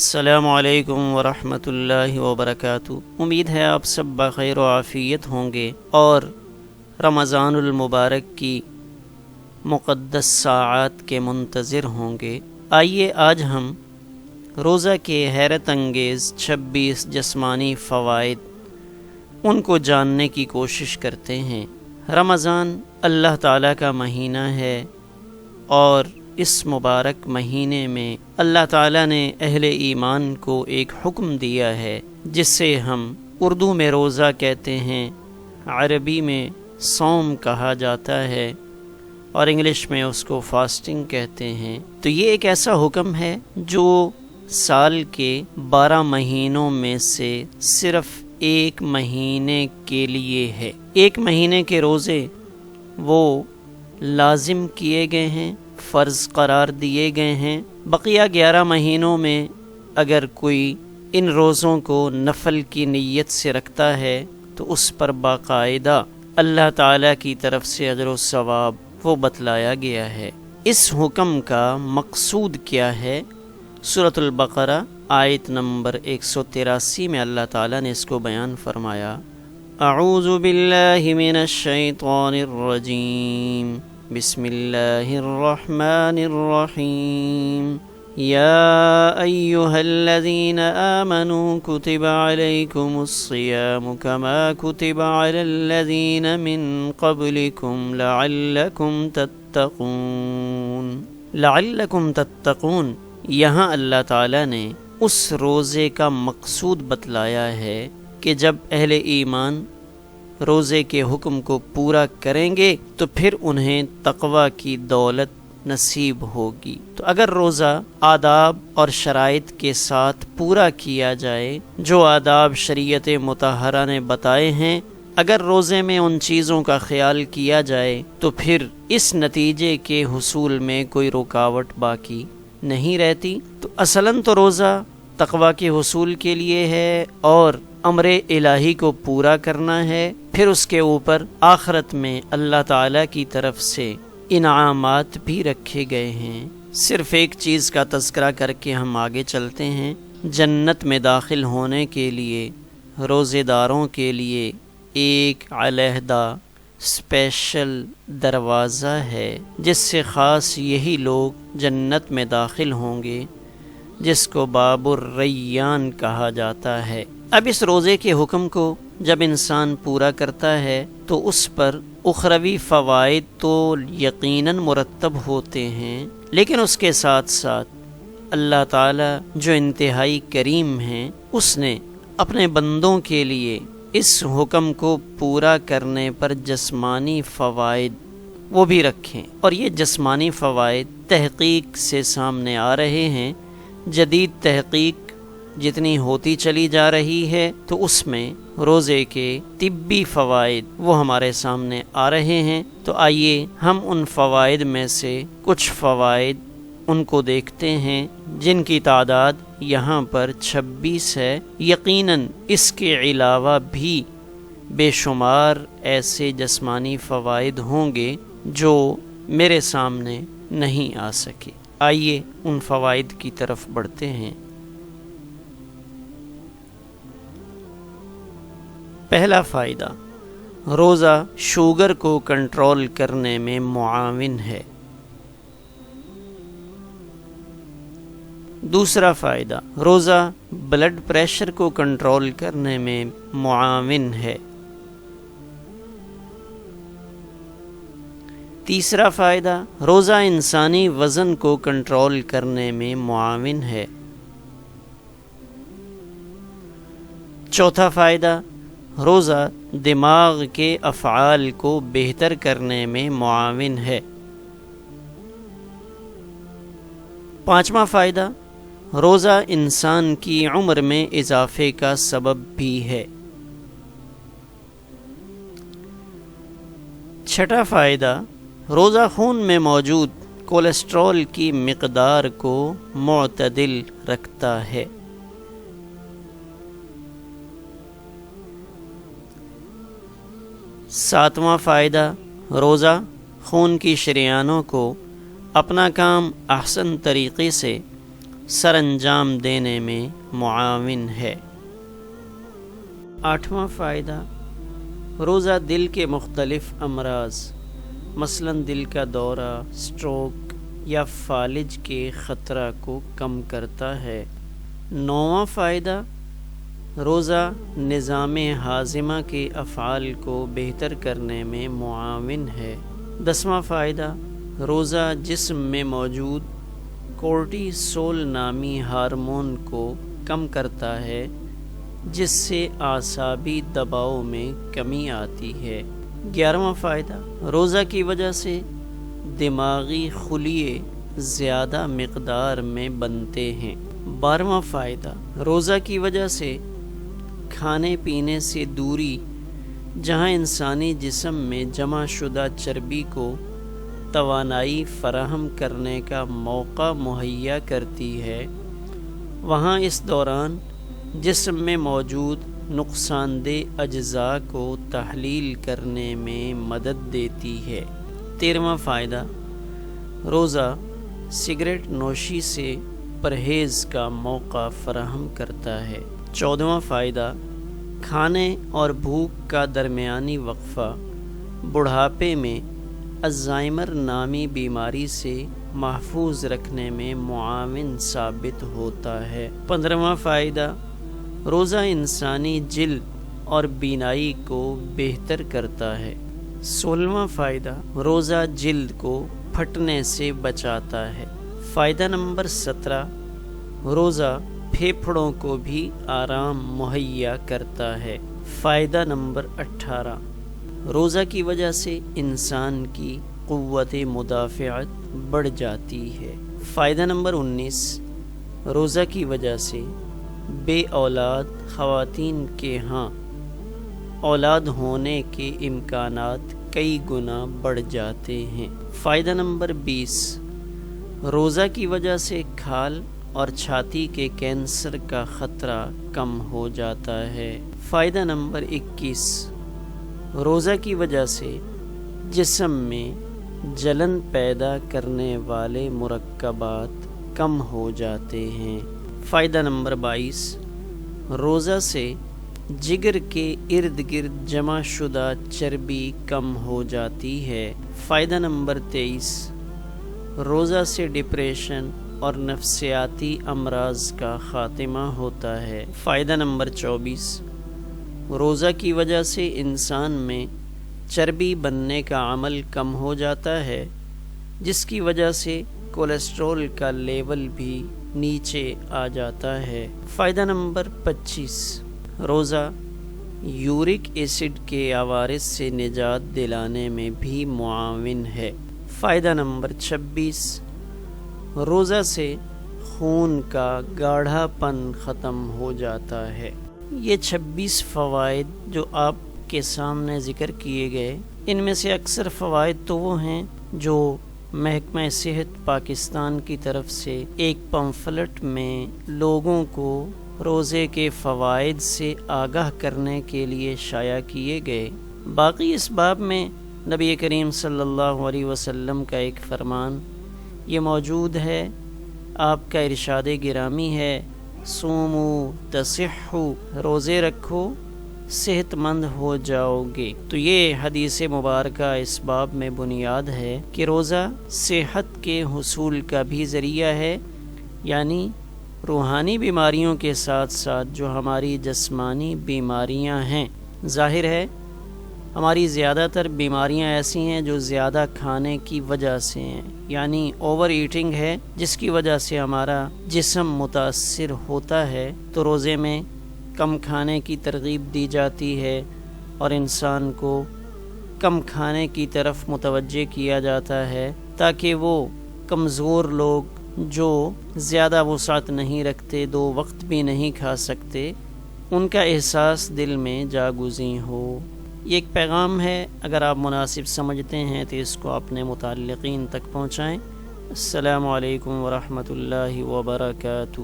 السلام علیکم ورحمۃ اللہ وبرکاتہ۔ امید ہے آپ سب بخیر و عافیت ہوں گے اور رمضان المبارک کی مقدس ساعات کے منتظر ہوں گے۔ آئیے آج ہم روزہ کے حیرت انگیز 26 جسمانی فوائد ان کو جاننے کی کوشش کرتے ہیں۔ رمضان اللہ تعالیٰ کا مہینہ ہے اور اس مبارک مہینے میں اللہ تعالیٰ نے اہل ایمان کو ایک حکم دیا ہے جس سے ہم اردو میں روزہ کہتے ہیں، عربی میں صوم کہا جاتا ہے اور انگلش میں اس کو فاسٹنگ کہتے ہیں۔ تو یہ ایک ایسا حکم ہے جو سال کے 12 مہینوں میں سے صرف ایک مہینے کے لیے ہے۔ ایک مہینے کے روزے وہ لازم کیے گئے ہیں، فرض قرار دیے گئے ہیں۔ بقیہ 11 مہینوں میں اگر کوئی ان روزوں کو نفل کی نیت سے رکھتا ہے تو اس پر باقاعدہ اللہ تعالیٰ کی طرف سے اجر و ثواب وہ بتلایا گیا ہے۔ اس حکم کا مقصود کیا ہے؟ سورۃ البقرہ آیت نمبر 183 میں اللہ تعالیٰ نے اس کو بیان فرمایا، اعوذ باللہ من الشیطان الرجیم، بسم اللہ الرحمن الرحیم، یا ایہا الذین آمنوا کتب علیکم الصیام کما کتب علی الذین من قبلکم لعلکم تتقون۔ لعلکم تتقون، یہاں اللہ تعالیٰ نے اس روزے کا مقصود بتلایا ہے کہ جب اہل ایمان روزے کے حکم کو پورا کریں گے تو پھر انہیں تقوی کی دولت نصیب ہوگی۔ تو اگر روزہ آداب اور شرائط کے ساتھ پورا کیا جائے جو آداب شریعت مطہرہ نے بتائے ہیں، اگر روزے میں ان چیزوں کا خیال کیا جائے تو پھر اس نتیجے کے حصول میں کوئی رکاوٹ باقی نہیں رہتی۔ تو اصلاً تو روزہ تقوی کے حصول کے لیے ہے اور امر الہی کو پورا کرنا ہے، پھر اس کے اوپر آخرت میں اللہ تعالیٰ کی طرف سے انعامات بھی رکھے گئے ہیں۔ صرف ایک چیز کا تذکرہ کر کے ہم آگے چلتے ہیں۔ جنت میں داخل ہونے کے لیے روزے داروں کے لیے ایک علیحدہ اسپیشل دروازہ ہے جس سے خاص یہی لوگ جنت میں داخل ہوں گے، جس کو باب الریان کہا جاتا ہے۔ اب اس روزے کے حکم کو جب انسان پورا کرتا ہے تو اس پر اخروی فوائد تو یقیناً مرتب ہوتے ہیں، لیکن اس کے ساتھ ساتھ اللہ تعالیٰ جو انتہائی کریم ہیں، اس نے اپنے بندوں کے لیے اس حکم کو پورا کرنے پر جسمانی فوائد وہ بھی رکھیں، اور یہ جسمانی فوائد تحقیق سے سامنے آ رہے ہیں۔ جدید تحقیق جتنی ہوتی چلی جا رہی ہے تو اس میں روزے کے طبی فوائد وہ ہمارے سامنے آ رہے ہیں۔ تو آئیے ہم ان فوائد میں سے کچھ فوائد ان کو دیکھتے ہیں جن کی تعداد یہاں پر 26 ہے۔ یقیناً اس کے علاوہ بھی بے شمار ایسے جسمانی فوائد ہوں گے جو میرے سامنے نہیں آ سکے۔ آئیے ان فوائد کی طرف بڑھتے ہیں۔ پہلا فائدہ، روزہ شوگر کو کنٹرول کرنے میں معاون ہے۔ دوسرا فائدہ، روزہ بلڈ پریشر کو کنٹرول کرنے میں معاون ہے۔ تیسرا فائدہ، روزہ انسانی وزن کو کنٹرول کرنے میں معاون ہے۔ چوتھا فائدہ، روزہ دماغ کے افعال کو بہتر کرنے میں معاون ہے۔ پانچواں فائدہ، روزہ انسان کی عمر میں اضافے کا سبب بھی ہے۔ چھٹا فائدہ، روزہ خون میں موجود کولیسٹرول کی مقدار کو معتدل رکھتا ہے۔ ساتواں فائدہ، روزہ خون کی شریانوں کو اپنا کام احسن طریقے سے سر انجام دینے میں معاون ہے۔ 8واں فائدہ، روزہ دل کے مختلف امراض مثلاً دل کا دورہ، سٹروک یا فالج کے خطرہ کو کم کرتا ہے۔ 9واں فائدہ، روزہ نظام ہاضمہ کے افعال کو بہتر کرنے میں معاون ہے۔ 10واں فائدہ، روزہ جسم میں موجود کورٹیسول نامی ہارمون کو کم کرتا ہے جس سے اعصابی دباؤ میں کمی آتی ہے۔ 11واں فائدہ، روزہ کی وجہ سے دماغی خلیے زیادہ مقدار میں بنتے ہیں۔ 12واں فائدہ، روزہ کی وجہ سے کھانے پینے سے دوری جہاں انسانی جسم میں جمع شدہ چربی کو توانائی فراہم کرنے کا موقع مہیا کرتی ہے، وہاں اس دوران جسم میں موجود نقصان دہ اجزاء کو تحلیل کرنے میں مدد دیتی ہے۔ 13واں فائدہ، روزہ سگریٹ نوشی سے پرہیز کا موقع فراہم کرتا ہے۔ 14واں فائدہ، کھانے اور بھوک کا درمیانی وقفہ بڑھاپے میں الزائمر نامی بیماری سے محفوظ رکھنے میں معاون ثابت ہوتا ہے۔ 15واں فائدہ، روزہ انسانی جلد اور بینائی کو بہتر کرتا ہے۔ 16واں فائدہ، روزہ جلد کو پھٹنے سے بچاتا ہے۔ فائدہ نمبر 17، روزہ پھیپھڑوں کو بھی آرام مہیا کرتا ہے۔ فائدہ نمبر 18، روزہ کی وجہ سے انسان کی قوت مدافعت بڑھ جاتی ہے۔ فائدہ نمبر 19، روزہ کی وجہ سے بے اولاد خواتین کے ہاں اولاد ہونے کے امکانات کئی گنا بڑھ جاتے ہیں۔ فائدہ نمبر 20، روزہ کی وجہ سے کھال اور چھاتی کے کینسر کا خطرہ کم ہو جاتا ہے۔ فائدہ نمبر 21، روزہ کی وجہ سے جسم میں جلن پیدا کرنے والے مرکبات کم ہو جاتے ہیں۔ فائدہ نمبر 22، روزہ سے جگر کے ارد گرد جمع شدہ چربی کم ہو جاتی ہے۔ فائدہ نمبر 23، روزہ سے ڈپریشن اور نفسیاتی امراض کا خاتمہ ہوتا ہے۔ فائدہ نمبر 24، روزہ کی وجہ سے انسان میں چربی بننے کا عمل کم ہو جاتا ہے جس کی وجہ سے کولیسٹرول کا لیول بھی نیچے آ جاتا ہے۔ فائدہ نمبر 25، روزہ یورک ایسڈ کے عوارض سے نجات دلانے میں بھی معاون ہے۔ فائدہ نمبر 26، روزہ سے خون کا گاڑھا پن ختم ہو جاتا ہے۔ یہ 26 فوائد جو آپ کے سامنے ذکر کیے گئے، ان میں سے اکثر فوائد تو وہ ہیں جو محکمہ صحت پاکستان کی طرف سے ایک پمفلٹ میں لوگوں کو روزے کے فوائد سے آگاہ کرنے کے لیے شائع کیے گئے۔ باقی اس باب میں نبی کریم صلی اللہ علیہ وسلم کا ایک فرمان یہ موجود ہے، آپ کا ارشاد گرامی ہے، صومو تصحو، روزے رکھو صحت مند ہو جاؤ گے۔ تو یہ حدیث مبارکہ اس باب میں بنیاد ہے کہ روزہ صحت کے حصول کا بھی ذریعہ ہے، یعنی روحانی بیماریوں کے ساتھ ساتھ جو ہماری جسمانی بیماریاں ہیں، ظاہر ہے ہماری زیادہ تر بیماریاں ایسی ہیں جو زیادہ کھانے کی وجہ سے ہیں، یعنی اوور ایٹنگ ہے جس کی وجہ سے ہمارا جسم متاثر ہوتا ہے۔ تو روزے میں کم کھانے کی ترغیب دی جاتی ہے اور انسان کو کم کھانے کی طرف متوجہ کیا جاتا ہے تاکہ وہ کمزور لوگ جو زیادہ وسعت نہیں رکھتے، 2 وقت بھی نہیں کھا سکتے، ان کا احساس دل میں جاگزیں ہو۔ یہ ایک پیغام ہے، اگر آپ مناسب سمجھتے ہیں تو اس کو اپنے متعلقین تک پہنچائیں۔ السلام علیکم ورحمۃ اللہ وبرکاتہ۔